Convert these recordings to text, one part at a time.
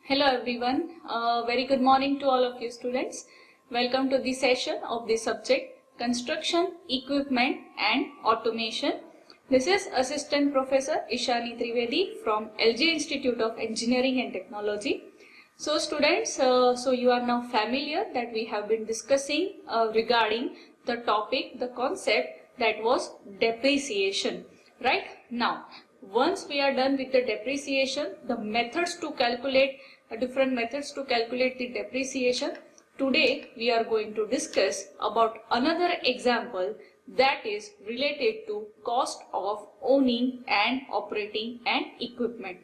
Hello everyone, very good morning to all of you students. Welcome to the session of the subject Construction, Equipment and Automation. This is Assistant Professor Ishani Trivedi from LG Institute of Engineering and Technology. So students, so you are now familiar that we have been discussing regarding the topic, the concept that was depreciation, right? Now, once we are done with the depreciation, the methods to calculate different methods to calculate the depreciation. Today we are going to discuss about another example that is related to cost of owning and operating an equipment.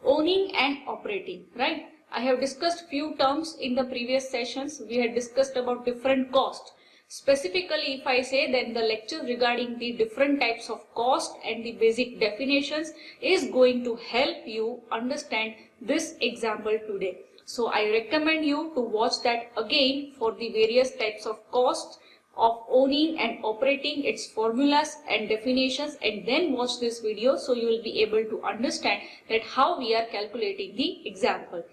Owning and operating, right? I have discussed few terms in the previous sessions. We had discussed about different costs. Specifically, if I say, then the lecture regarding the different types of cost and the basic definitions is going to help you understand this example today. So I recommend you to watch that again for the various types of costs of owning and operating, its formulas and definitions, and then watch this video so you will be able to understand that how we are calculating the example.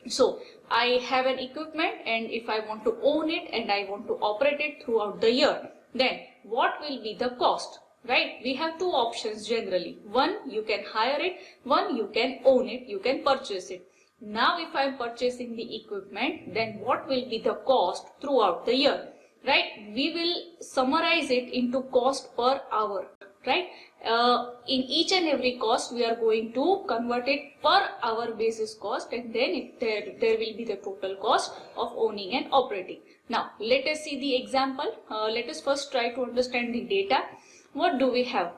So I have an equipment, and if I want to own it and I want to operate it throughout the year, then what will be the cost, right? We have two options generally. One, you can hire it. One, you can own it, you can purchase it. Now if I am purchasing the equipment, then what will be the cost throughout the year, right? We will summarize it into cost per hour, right? In each and every cost we are going to convert it per hour basis cost, and then there will be the total cost of owning and operating. Now let us see the example. Let us first try to understand the data. What do we have?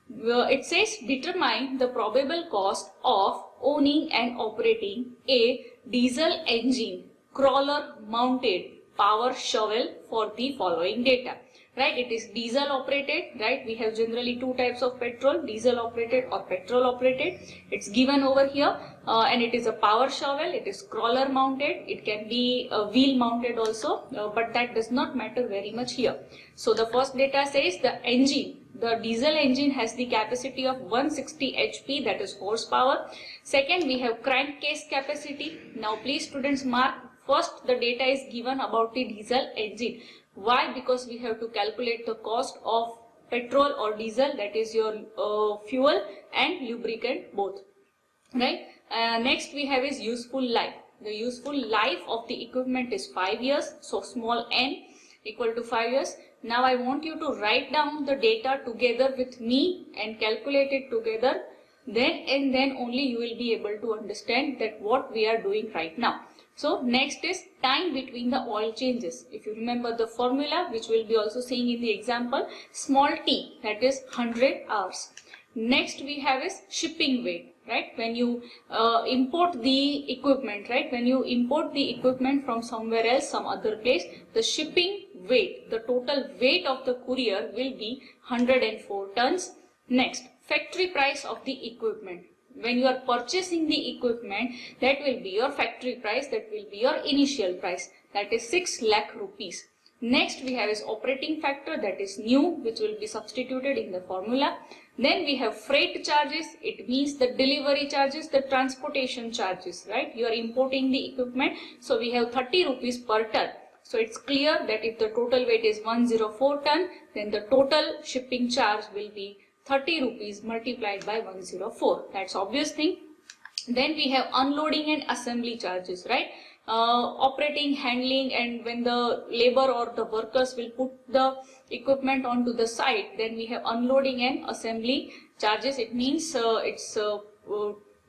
It says determine the probable cost of owning and operating a diesel engine crawler mounted power shovel for the following data. Right, it is diesel operated, right? We have generally two types of petrol, diesel operated or petrol operated. It's given over here, and it is a power shovel. It is crawler mounted. It can be wheel mounted also, but that does not matter very much here. So the first data says the engine, the diesel engine has the capacity of 160 HP, that is horsepower. Second, we have crankcase capacity. Now please students mark, first the data is given about the diesel engine. Why? Because we have to calculate the cost of petrol or diesel, that is your fuel and lubricant both, right? Next we have is useful life. The useful life of the equipment is 5 years, so small n equal to 5 years. Now I want you to write down the data together with me and calculate it together. Then only you will be able to understand that what we are doing right now. So next is time between the oil changes. If you remember the formula, which we will be also seeing in the example, small t, that is 100 hours. Next we have is shipping weight, right? When you import the equipment, right? When you import the equipment from somewhere else, some other place, the shipping weight, the total weight of the courier will be 104 tons. Next, factory price of the equipment. When you are purchasing the equipment, that will be your factory price, that will be your initial price, that is 6 lakh rupees. Next we have is operating factor, that is new, which will be substituted in the formula. Then we have freight charges, it means the delivery charges, the transportation charges, right? You are importing the equipment, so we have 30 rupees per ton. So it's clear that if the total weight is 104 ton, then the total shipping charge will be 30 rupees multiplied by 104. That's obvious thing. Then we have unloading and assembly charges, right? Operating, handling, and when the labor or the workers will put the equipment onto the site, then we have unloading and assembly charges. It means it's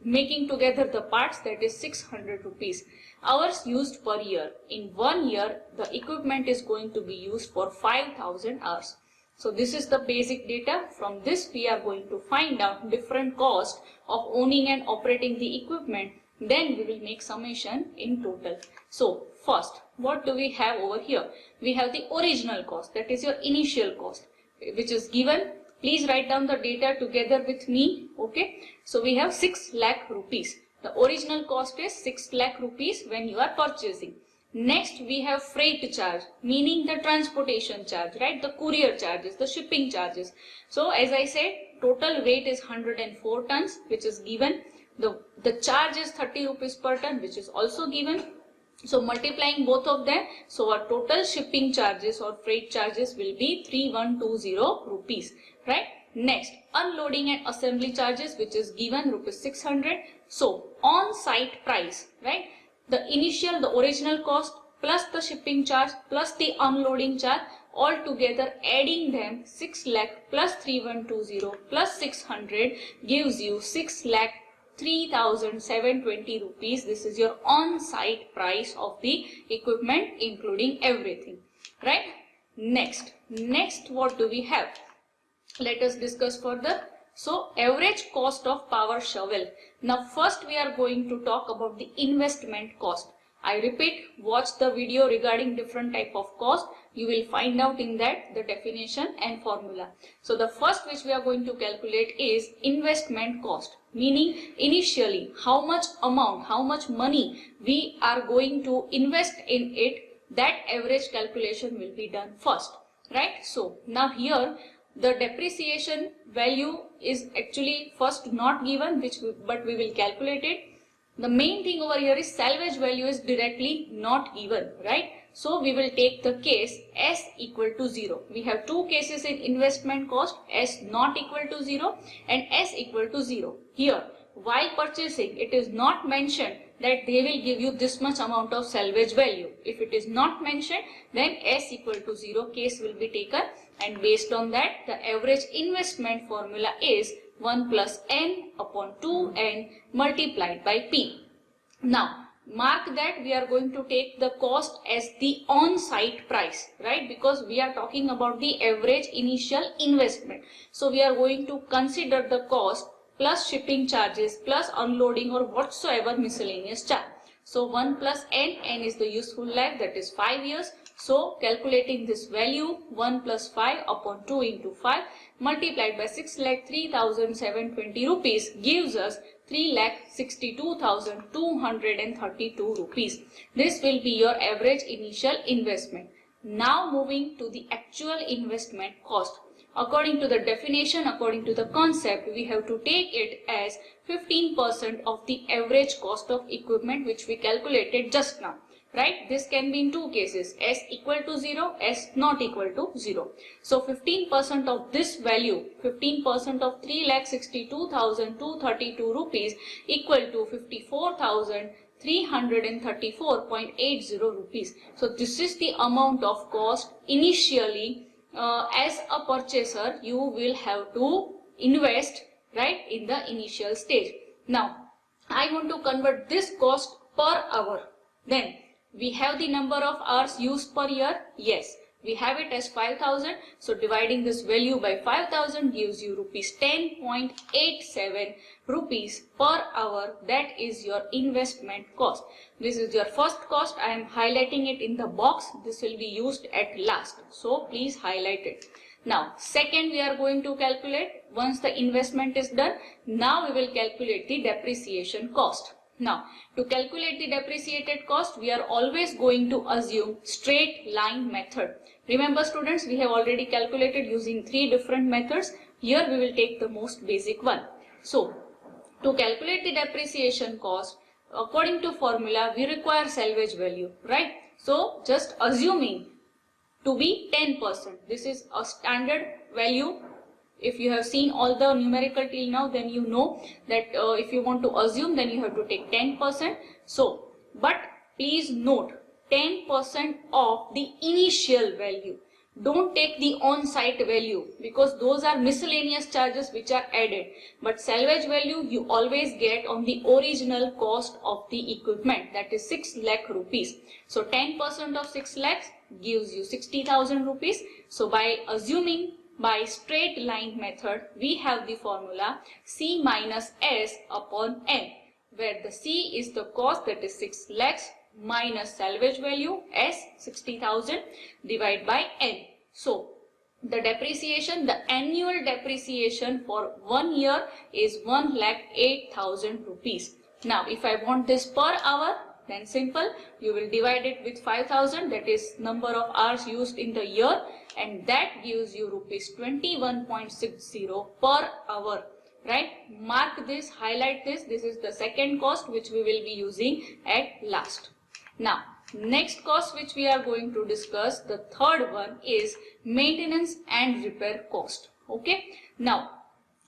making together the parts, that is 600 rupees. Hours used per year. In 1 year, the equipment is going to be used for 5,000 hours. So this is the basic data. From this we are going to find out different costs of owning and operating the equipment. Then we will make summation in total. So first, what do we have over here? We have the original cost, that is your initial cost, which is given. Please write down the data together with me. Okay. So we have 6 lakh rupees. The original cost is 6 lakh rupees when you are purchasing. Next we have freight charge, meaning the transportation charge, right? The courier charges, the shipping charges. So as I said, total weight is 104 tons, which is given. The charge is 30 rupees per ton, which is also given. So multiplying both of them, so our total shipping charges or freight charges will be 3120 rupees, right? Next, unloading and assembly charges, which is given rupees 600. So on site price, right? The original cost plus the shipping charge plus the unloading charge, all together adding them 6 lakh plus 3120 plus 600 gives you 6 lakh 3,720 rupees. This is your on-site price of the equipment including everything, right? Next what do we have? Let us discuss further. So average cost of power shovel. Now first we are going to talk about the investment cost. I repeat, watch the video regarding different type of cost. You will find out in that the definition and formula. So the first which we are going to calculate is investment cost, meaning initially how much amount, how much money we are going to invest in it. That average calculation will be done first, right? So now here the depreciation value is actually first not given, but we will calculate it. The main thing over here is salvage value is directly not given, right? So we will take the case S equal to 0. We have two cases in investment cost, S not equal to 0 and S equal to 0. Here, while purchasing, it is not mentioned that they will give you this much amount of salvage value. If it is not mentioned, then S equal to 0 case will be taken, and based on that, the average investment formula is 1 plus n upon 2n multiplied by p. Now, mark that we are going to take the cost as the on-site price, right? Because we are talking about the average initial investment. So, we are going to consider the cost plus shipping charges plus unloading or whatsoever miscellaneous charge. So, 1 plus n is the useful life, that is 5 years. So, calculating this value, 1 plus 5 upon 2 into 5 multiplied by 6,03,720 rupees gives us 3,62,232 rupees. This will be your average initial investment. Now moving to the actual investment cost. According to the definition, according to the concept, we have to take it as 15% of the average cost of equipment which we calculated just now. Right? This can be in two cases, S equal to 0, S not equal to 0. So 15% of this value, 15% of 3,62,232 rupees equal to 54,334.80 rupees. So this is the amount of cost initially as a purchaser you will have to invest, right, in the initial stage. Now I want to convert this cost per hour. Then we have the number of hours used per year. Yes, we have it as 5,000. So dividing this value by 5,000 gives you rupees 10.87 rupees per hour. That is your investment cost. This is your first cost. I am highlighting it in the box. This will be used at last. So please highlight it. Now second we are going to calculate once the investment is done. Now we will calculate the depreciation cost. Now, to calculate the depreciated cost, we are always going to assume straight line method. Remember students, we have already calculated using 3 different methods. Here we will take the most basic one. So, to calculate the depreciation cost, according to formula, we require salvage value, right? So, just assuming to be 10%. This is a standard value. If you have seen all the numerical till now, then you know that if you want to assume, then you have to take 10%. So, but please note 10% of the initial value. Don't take the on-site value because those are miscellaneous charges which are added. But salvage value you always get on the original cost of the equipment, that is 6 lakh rupees. So 10% of 6 lakhs gives you 60,000 rupees. So by assuming by straight line method, we have the formula C minus S upon N, where the C is the cost, that is 6 lakhs, minus salvage value S 60,000 divided by N. So the depreciation, the annual depreciation for 1 year is 1,08,000 rupees. Now if I want this per hour, then simple, you will divide it with 5,000, that is number of hours used in the year, and that gives you rupees 21.60 per hour, right? Mark this, highlight this. This is the second cost which we will be using at last. Now, next cost which we are going to discuss, the third one, is maintenance and repair cost. Okay. Now,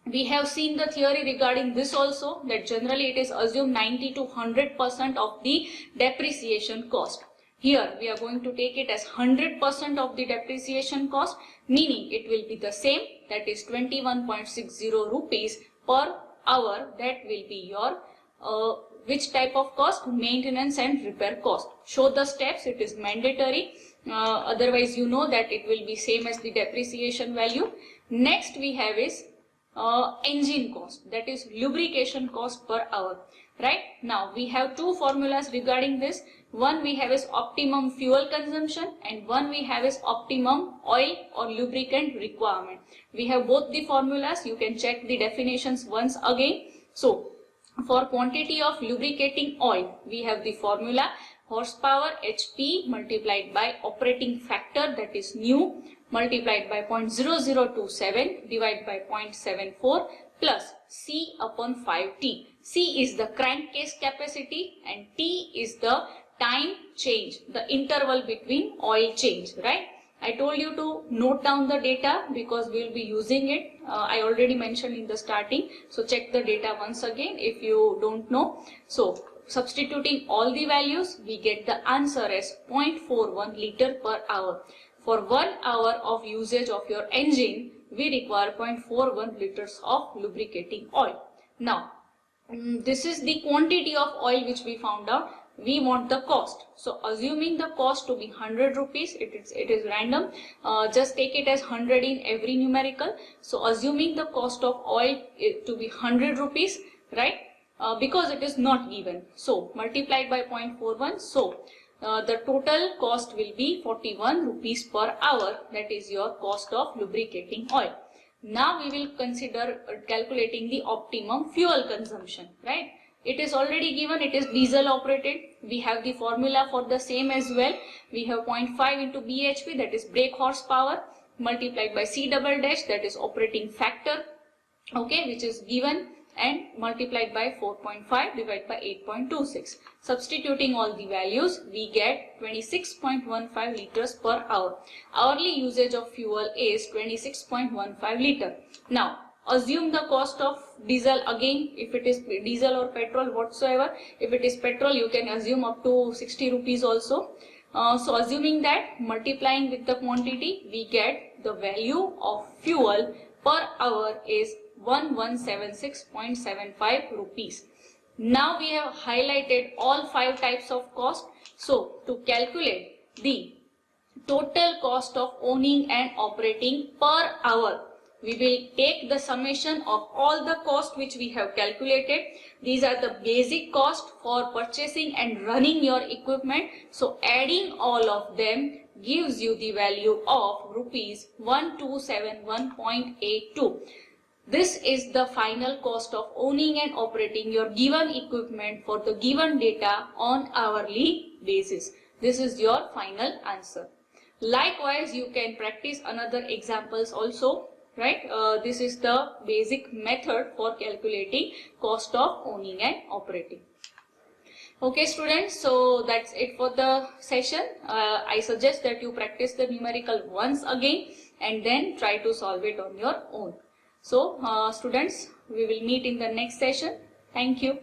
we have seen the theory regarding this also, that generally it is assumed 90 to 100% of the depreciation cost. Here we are going to take it as 100% of the depreciation cost, meaning it will be the same, that is 21.60 rupees per hour. That will be your which type of cost? Maintenance and repair cost. Show the steps, it is mandatory. Otherwise you know that it will be same as the depreciation value. Next we have is engine cost, that is lubrication cost per hour, right? Now we have two formulas regarding this. One we have is optimum fuel consumption, and one we have is optimum oil or lubricant requirement. We have both the formulas. You can check the definitions once again. So for quantity of lubricating oil, we have the formula horsepower HP multiplied by operating factor, that is nu, multiplied by 0.0027 divided by 0.74 plus C upon 5T. C is the crankcase capacity and T is the time change, the interval between oil change, right? I told you to note down the data because we will be using it. I already mentioned in the starting. So check the data once again if you don't know. So substituting all the values, we get the answer as 0.41 liter per hour. For 1 hour of usage of your engine, we require 0.41 liters of lubricating oil. Now, this is the quantity of oil which we found out. We want the cost. So assuming the cost to be 100 rupees, it is random. Just take it as 100 in every numerical. So assuming the cost of oil to be 100 rupees, right? Because it is not given. So multiplied by 0.41. So the total cost will be 41 rupees per hour. That is your cost of lubricating oil. Now we will consider calculating the optimum fuel consumption, right? It is already given, it is diesel operated. We have the formula for the same as well. We have 0.5 into BHP, that is brake horsepower, multiplied by C double dash, that is operating factor, okay, which is given, and multiplied by 4.5 divided by 8.26. Substituting all the values, we get 26.15 liters per hour. Hourly usage of fuel is 26.15 liter. Now, assume the cost of diesel again, if it is diesel or petrol whatsoever. If it is petrol, you can assume up to 60 rupees also. So assuming that, multiplying with the quantity, we get the value of fuel per hour is 1176.75 rupees. Now we have highlighted all 5 types of cost. So to calculate the total cost of owning and operating per hour, we will take the summation of all the cost which we have calculated. These are the basic cost for purchasing and running your equipment. So adding all of them gives you the value of rupees 1271.82. This is the final cost of owning and operating your given equipment for the given data on hourly basis. This is your final answer. Likewise, you can practice another examples also, right? This is the basic method for calculating cost of owning and operating. Okay students, so that's it for the session. I suggest that you practice the numerical once again and then try to solve it on your own. So students, we will meet in the next session. Thank you.